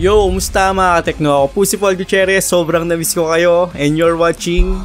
Yo, kumusta mga katekno? Ako po si Paul Gutierrez, sobrang na-miss ko kayo and you're watching.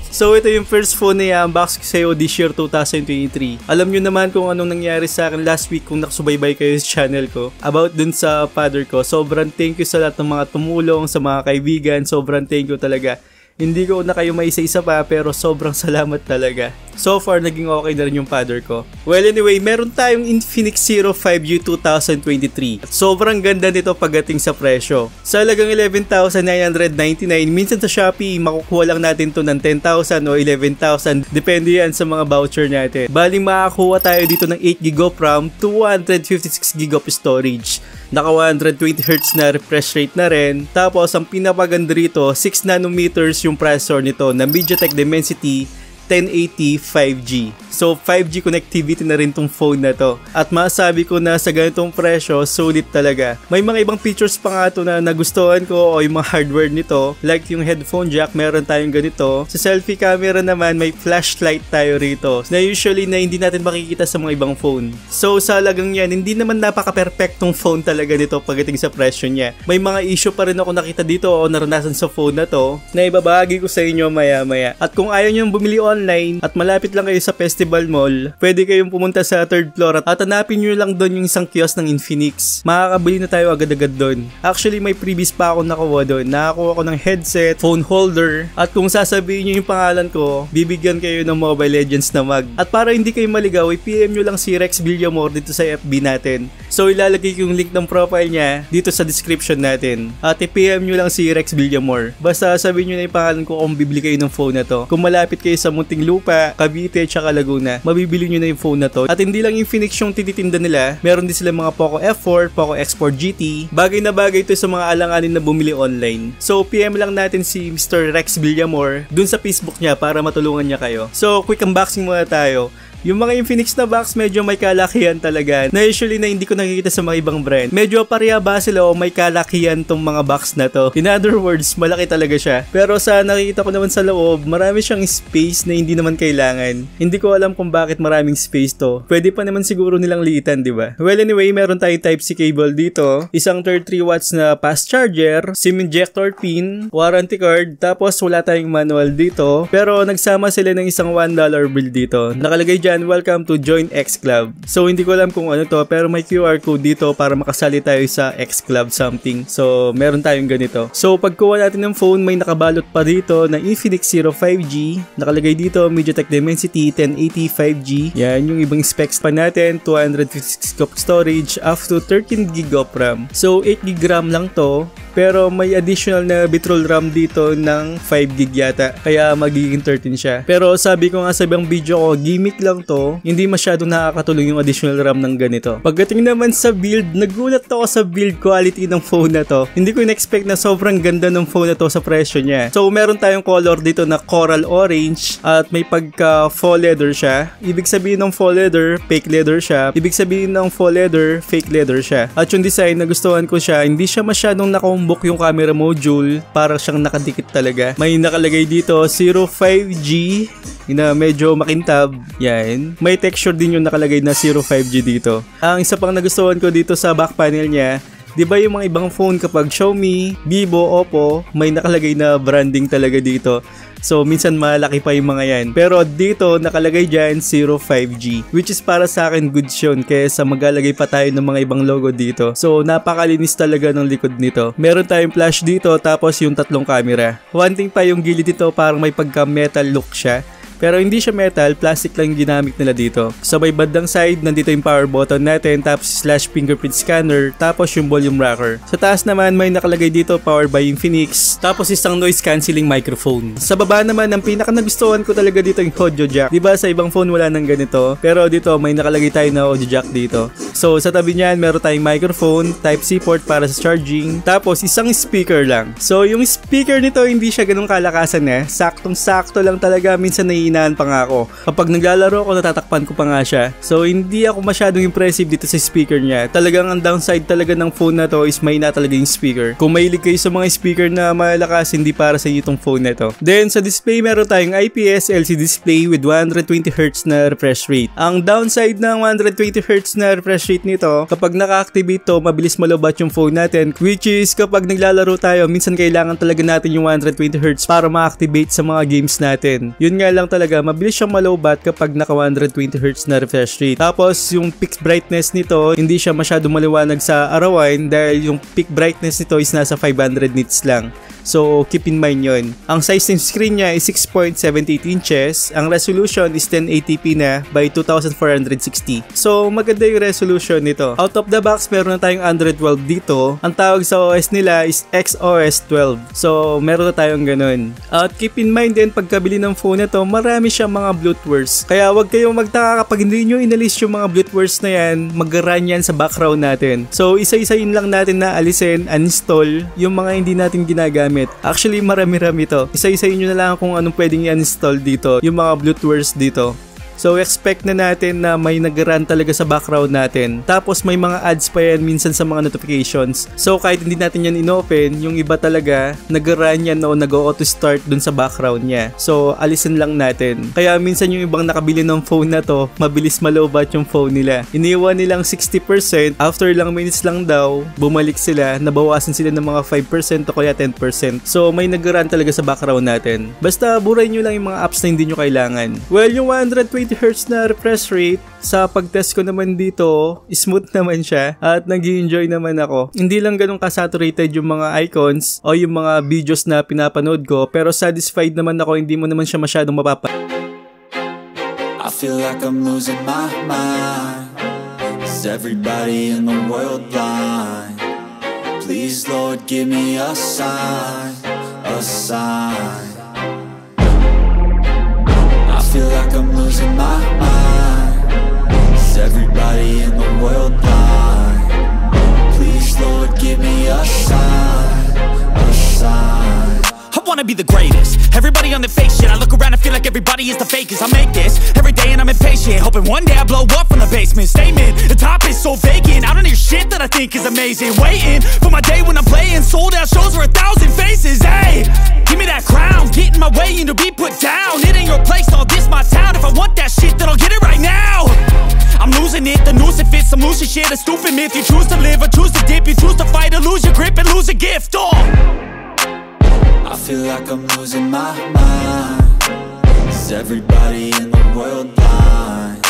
So ito yung first phone na i-unbox ko sa'yo this year 2023. Alam nyo naman kung anong nangyari sa akin last week kung nakasubaybay kayo sa channel ko. About dun sa father ko, sobrang thank you sa lahat ng mga tumulong, sa mga kaibigan, sobrang thank you talaga. Hindi ko na kayo maisa-isa pa pero sobrang salamat talaga. So far, naging okay na rin yung father ko. Well anyway, meron tayong Infinix Zero 5U 2023. At sobrang ganda nito pagdating sa presyo. Sa halagang 11,999, minsan sa Shopee, makukuha lang natin to ng 10,000 o 11,000. Depende yan sa mga voucher natin. Baling makakuha tayo dito ng 8GB of RAM, 256GB of storage. Naka 120Hz na refresh rate na rin. Tapos ang pinapaganda rito, 6 nanometers yung processor nito na MediaTek Dimensity 1080 5G. So 5G connectivity na rin tong phone na to. At masabi ko na sa ganitong presyo, sulit talaga. May mga ibang features pa nga to na nagustuhan ko o yung mga hardware nito. Like yung headphone jack, meron tayong ganito. Sa selfie camera naman, may flashlight tayo rito. Na usually na hindi natin makikita sa mga ibang phone. So sa halagang yan, hindi naman napaka-perfectong phone talaga nito pagdating sa presyo niya. May mga issue pa rin ako nakita dito o naranasan sa phone na to na ibabahagi ko sa inyo maya-maya. At kung ayaw nyo bumili online at malapit lang kayo sa Festival Mall, pwede kayong pumunta sa 3rd floor at hanapin nyo lang doon yung isang kiosk ng Infinix. Makakabili na tayo agad-agad doon. Actually, may previous pa ako nakuha doon. Nakakuha ko ng headset, phone holder, at kung sasabihin nyo yung pangalan ko, bibigyan kayo ng Mobile Legends na mug. At para hindi kayo maligaw, i-PM nyo lang si Rex Villamor dito sa FB natin. So ilalagay ko yung link ng profile niya dito sa description natin. At i-PM nyo lang si Rex Villamor. Basta sabihin nyo na yung pangalan ko kung bibili kayo ng phone na to. Kung malapit kayo sa Muntinlupa, Cavite, tsaka Laguna, mabibili nyo na yung phone na to. At hindi lang Infinix yung tititinda nila, meron din sila mga Poco F4, Poco X4 GT. Bagay na bagay ito sa mga alanganin na bumili online. So PM lang natin si Mr. Rex Villamor dun sa Facebook niya para matulungan niya kayo. So quick unboxing muna tayo. Yung mga Infinix na box medyo may kalakihan talaga na usually na hindi ko nakikita sa mga ibang brand. Medyo pareha ba sila o may kalakihan tong mga box na to. In other words, malaki talaga siya. Pero sa nakikita ko naman sa loob, marami siyang space na hindi naman kailangan. Hindi ko alam kung bakit maraming space to. Pwede pa naman siguro nilang liitan, di ba? Well anyway, meron tayong Type-C cable dito. Isang 33 watts na fast charger, SIM injector pin, warranty card, tapos wala tayong manual dito. Pero nagsama sila ng isang $1 bill dito. Nakalagay dyan, welcome to Join X Club. So hindi ko alam kung ano to pero may QR code dito para makasali tayo sa X Club something. So meron tayong ganito. So pagkuha natin ng phone may nakabalot pa dito na Infinix Zero 5G. Nakalagay dito MediaTek Dimensity 1080 5G. Yan yung ibang specs pa natin. 256GB storage up to 13GB of RAM. So 8GB RAM lang to. Pero may additional na bitrol RAM dito ng 5GB yata. Kaya magiging 13 siya. Pero sabi ko nga sa ibang video ko, gimmick lang to. Hindi masyadong nakakatulong yung additional RAM ng ganito. Pagdating naman sa build, nagulat ako sa build quality ng phone na to. Hindi ko in-expect na sobrang ganda ng phone na to sa presyo niya. So meron tayong color dito na coral orange at may pagka faux leather siya. Ibig sabihin ng faux leather, fake leather siya. Ibig sabihin ng faux leather, fake leather siya. At yung design, nagustuhan ko siya. Hindi siya masyadong nakakumbok yung camera module. Para siyang nakadikit talaga. May nakalagay dito 05G na medyo makintab. Yan. May texture din yung nakalagay na 05G dito. Ang isa pang nagustuhan ko dito sa back panel niya, di ba yung mga ibang phone kapag Xiaomi, Vivo, Oppo, may nakalagay na branding talaga dito. So minsan malaki pa yung mga yan. Pero dito nakalagay dyan 05G. Which is para sa akin good yun. Kaysa maglalagay pa tayo ng mga ibang logo dito. So napakalinis talaga ng likod nito. Meron tayong flash dito tapos yung tatlong camera. One thing pa yung gilid dito parang may pagka metal look siya. Pero hindi siya metal, plastic lang yung ginamit nila dito. Sa may bandang side, nandito yung power button natin, tapos slash fingerprint scanner, tapos yung volume rocker. Sa taas naman, may nakalagay dito, power by Infinix, tapos isang noise cancelling microphone. Sa baba naman, ang pinaka nagustuhan ko talaga dito yung audio jack. Diba sa ibang phone wala nang ganito, pero dito may nakalagay tayo na audio jack dito. So sa tabi niyan, meron tayong microphone, Type-C port para sa charging, tapos isang speaker lang. So yung speaker nito, hindi siya ganun kalakasan saktong-sakto lang talaga, minsan mahinahan pa nga ako. Kapag naglalaro ako, natatakpan ko pa nga siya. So hindi ako masyadong impressive dito sa speaker niya. Talagang ang downside talaga ng phone na to is mahina talaga yung speaker. Kung mahilig kayo sa mga speaker na malakas, hindi para sa inyo itong phone na to. Then sa display, meron tayong IPS LCD display with 120Hz na refresh rate. Ang downside ng 120Hz na refresh rate nito, kapag naka-activate to, mabilis malobat yung phone natin, which is kapag naglalaro tayo, minsan kailangan talaga natin yung 120Hz para ma-activate sa mga games natin. Yun nga lang talaga, mabilis siyang malobat kapag naka 120Hz na refresh rate. Tapos yung peak brightness nito, hindi siya masyado maliwanag sa arawan dahil yung peak brightness nito is nasa 500 nits lang. So keep in mind yun. Ang size ng screen niya is 6.78 inches. Ang resolution is 1080p na by 2460. So maganda yung resolution nito. Out of the box, meron na tayong Android 12 dito. Ang tawag sa OS nila is XOS 12. So meron na tayong ganun. At keep in mind din, pagkabili ng phone na to, marami siyang mga bloatwares. Kaya wag kayong magtaka kapag hindi nyo inalis yung mga bloatwares na yan, mag-run yan sa background natin. So isa-isayin lang natin na alisin, uninstall yung mga hindi natin ginagamit. Actually, marami-rami to. Isa-isayin nyo na lang kung anong pwedeng i-install dito, yung mga bloatwares dito. So expect na natin na may nag-run talaga sa background natin. Tapos may mga ads pa yan minsan sa mga notifications. So kahit hindi natin yan inopen, yung iba talaga nag-run yan o nag-auto start dun sa background niya. So alisin lang natin. Kaya minsan yung ibang nakabili ng phone na to, mabilis malobat yung phone nila. Iniwan nilang 60%, after lang minutes lang daw, bumalik sila, nabawasan sila ng mga 5% o kaya 10%. So may nag-run talaga sa background natin. Basta burahin nyo lang yung mga apps na hindi nyo kailangan. Well, yung 120Hz na refresh rate, sa pagtest ko naman dito, smooth naman siya at nag-enjoy naman ako. Hindi lang ganun ka-saturated yung mga icons o yung mga videos na pinapanood ko, pero satisfied naman ako, hindi mo naman siya masyadong I feel like I'm losing my mind. Is everybody in the world blind? Please Lord, give me a sign, a sign. I feel like I'm losing my mind. Is everybody in the world blind? Please Lord, give me a sign, a sign. I wanna be the greatest. Everybody on the fake shit. I look around and feel like everybody is the fakest. I make this every day and I'm impatient, hoping one day I blow up from the basement. Statement, the top is so vacant. I don't hear shit that I think is amazing. Waiting for my day when I'm playing sold out shows for 1,000 faces. Hey, give me that crown, get in my way and to be put down. It ain't your place, all this my town. If I want that shit, then I'll get it right now. I'm losing it, the noose it fits. I'm losing shit, a stupid myth. You choose to live or choose to dip. You choose to fight or lose your grip and lose a gift. Oh, I feel like I'm losing my mind. Is everybody in the world blind?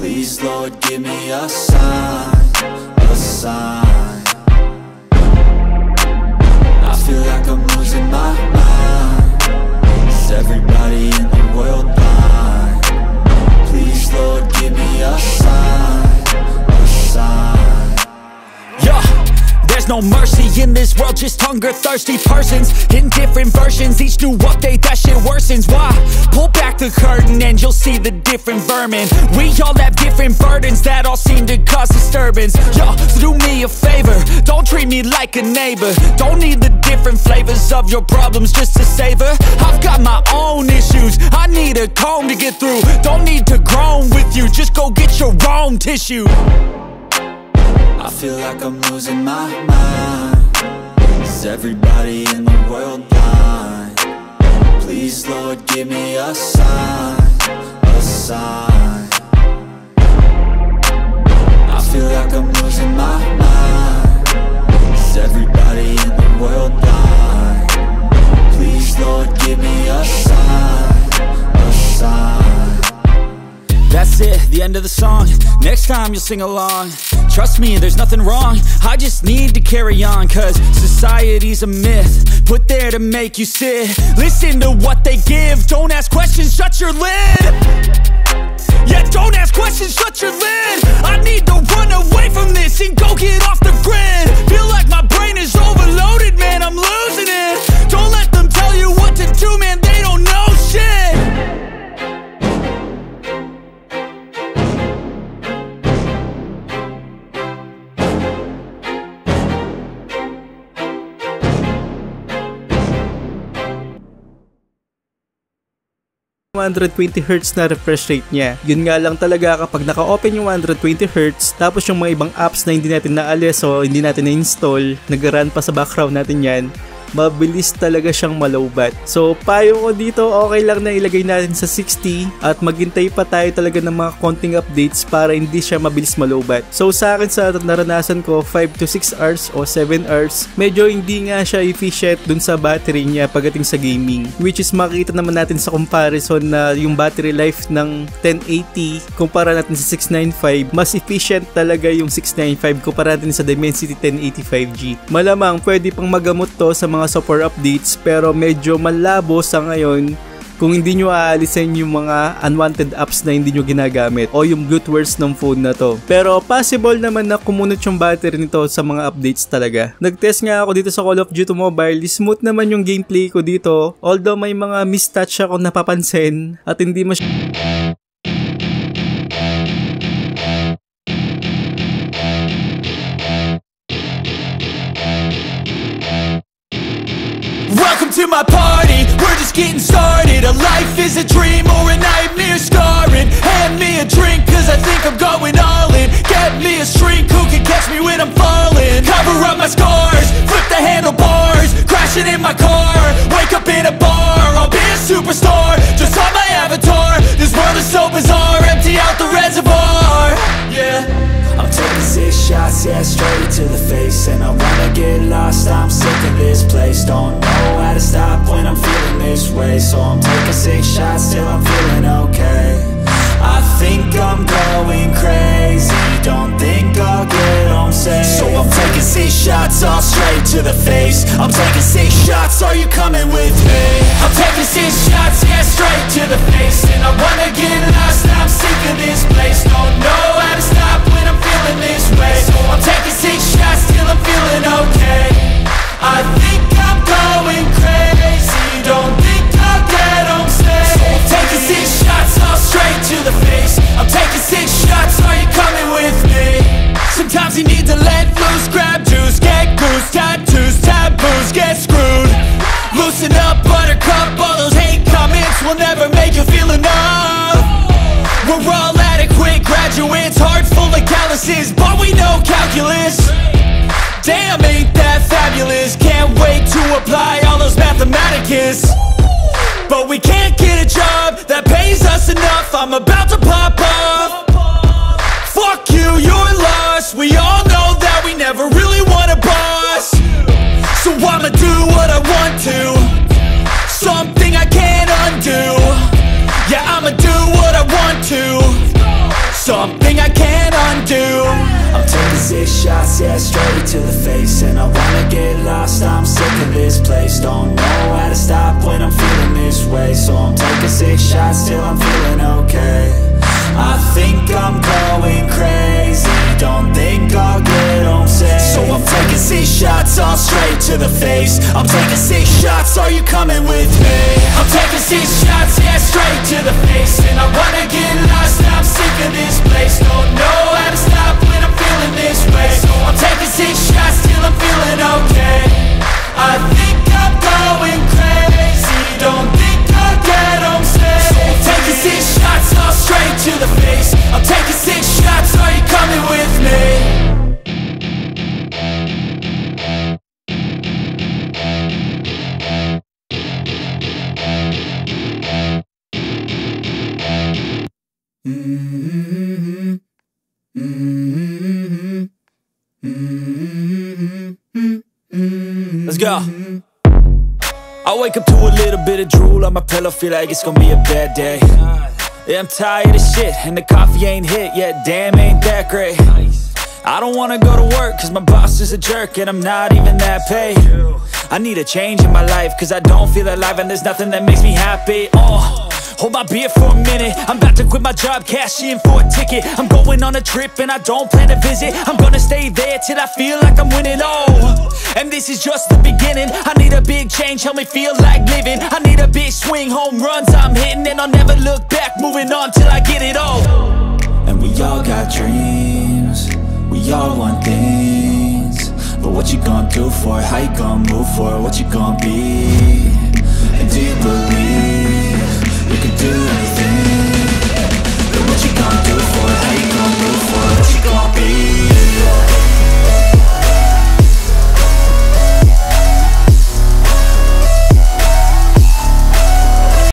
Please Lord, give me a sign, a sign. I feel like I'm losing my mind. Is everybody in the world blind? Please Lord, give me a sign, a sign. yeah. There's no mercy in this world, just hunger-thirsty persons in different versions. Each new update, that shit worsens. Why? Pull back the curtain and you'll see the different vermin. We all have different burdens that all seem to cause disturbance. Yo, so do me a favor, don't treat me like a neighbor. Don't need the different flavors of your problems just to savor. I've got my own issues, I need a comb to get through. Don't need to groan with you, just go get your own tissue. I feel like I'm losing my mind. Is everybody in the world blind? Please Lord, give me a sign, a sign. I feel like I'm losing my mind. Is everybody in the world blind? Please Lord, give me a sign, a sign. That's it, the end of the song. Next time you'll sing along. Trust me, there's nothing wrong. I just need to carry on, cause society's a myth put there to make you sit. Listen to what they give. Don't ask questions, shut your lid. Yeah, don't ask questions, shut your lid. I need to run away from this and go get off the grid. Feel like my brain is overloaded, man, I'm losing it. Don't let them tell you what to do, man, they don't know shit. 120Hz na refresh rate niya. Yun nga lang talaga kapag naka-open yung 120Hz, tapos yung mga ibang apps na hindi natin naalis o hindi natin na-install, nag-run pa sa background natin yan, mabilis talaga siyang malowbat. So payo ko dito, okay lang na ilagay natin sa 60 at maghintay pa tayo talaga ng mga konting updates para hindi siya mabilis malowbat. So sa akin, sa naranasan ko, 5 to 6 hours o 7 hours, medyo hindi nga siya efficient dun sa battery niya pagdating sa gaming, which is makita naman natin sa comparison na yung battery life ng 1080 kumpara natin sa 695, mas efficient talaga yung 695 kumpara natin sa Dimensity 1085G. Malamang pwede pang magamot to sa mga software updates, pero medyo malabo sa ngayon kung hindi nyo aalisin yung mga unwanted apps na hindi nyo ginagamit o yung bloatwares ng phone na to. Pero possible naman na kumunot yung battery nito sa mga updates talaga. Nag-test nga ako dito sa Call of Duty Mobile, smooth naman yung gameplay ko dito, although may mga mistouch ako napapansin at hindi Welcome to my party, we're just getting started. A life is a dream or a nightmare scarring. Hand me a drink cause I think I'm going all in. Get me a shrink who can catch me when I'm falling. Cover up my scars, flip the handlebars, crashing in my car, wake up in a bar. I'll be a superstar, just on my avatar. This world is so bizarre, empty out the reservoir. Yeah, I'm taking 6 shots, yeah, straight to the face. And I wanna get lost, I'm sick of this place. Don't know how to stop when I'm feeling this way. So I'm taking 6 shots till I'm feeling okay. I think I'm going crazy, don't think I'll get home safe. So I'm taking 6 shots, all straight to the face. I'm taking 6 shots, are you coming with me? I'm taking 6 shots, yeah, straight to the face. And I wanna get lost, I'm sick of this place. Don't know how to stop when I'm feeling this way. So I'm taking 6 shots till I'm feeling okay. I think I'm going crazy, don't think I'll get home safe. So I'm taking 6 shots, all straight to the face. I'm taking 6 shots, are you coming with me? Sometimes you need to let loose, grab juice, get goose, tattoos, taboos, get screwed. Loosen up, buttercup, all those hate comments will never make you feel enough. We're all adequate graduates, heart full of calluses, but we know calculus. Damn, ain't that fabulous, can't wait to apply all those mathematicus. But we can't get a job that pays us enough, I'm about to pop up. Fuck you, you're lost, we all know that we never really want a boss. So I'ma do what I want to, something I can't undo. Yeah, I'ma do what I want to, something I can't undo. I'm taking 6 shots, yeah, straight to the face. And I wanna get lost, I'm sick of this place. Don't know how to stop when I'm feeling this way. So I'm taking 6 shots till I'm feeling okay. I think I'm going crazy, don't think I'll get home safe. So I'm taking 6 shots, all straight to the face. I'm taking 6 shots, are you coming with me? I'm taking 6 shots, yeah, straight to the face. And I wanna get lost, I'm sick of this place. Don't know how to stop when I'm feeling this way. So I'm taking 6 shots till I'm feeling okay. I think I'm going crazy, don't think I'll get home safe. So I'm taking 6 shots, all straight to the face. I'm taking 6 shots, are you coming with me? Let's go. I wake up to a little bit of drool on my pillow, feel like it's gonna be a bad day. Yeah, I'm tired of shit, and the coffee ain't hit yet, damn, ain't that great. I don't wanna go to work, cause my boss is a jerk, and I'm not even that paid. I need a change in my life, cause I don't feel alive, and there's nothing that makes me happy. Hold my beer for a minute, I'm about to quit my job, cash in for a ticket. I'm going on a trip and I don't plan to visit. I'm gonna stay there till I feel like I'm winning, and this is just the beginning. I need a big change, help me feel like living. I need a big swing, home runs I'm hitting, and I'll never look back, moving on till I get it all. And we all got dreams, we all want things. But what you gonna do for it? How you gonna move for it? What you gonna be?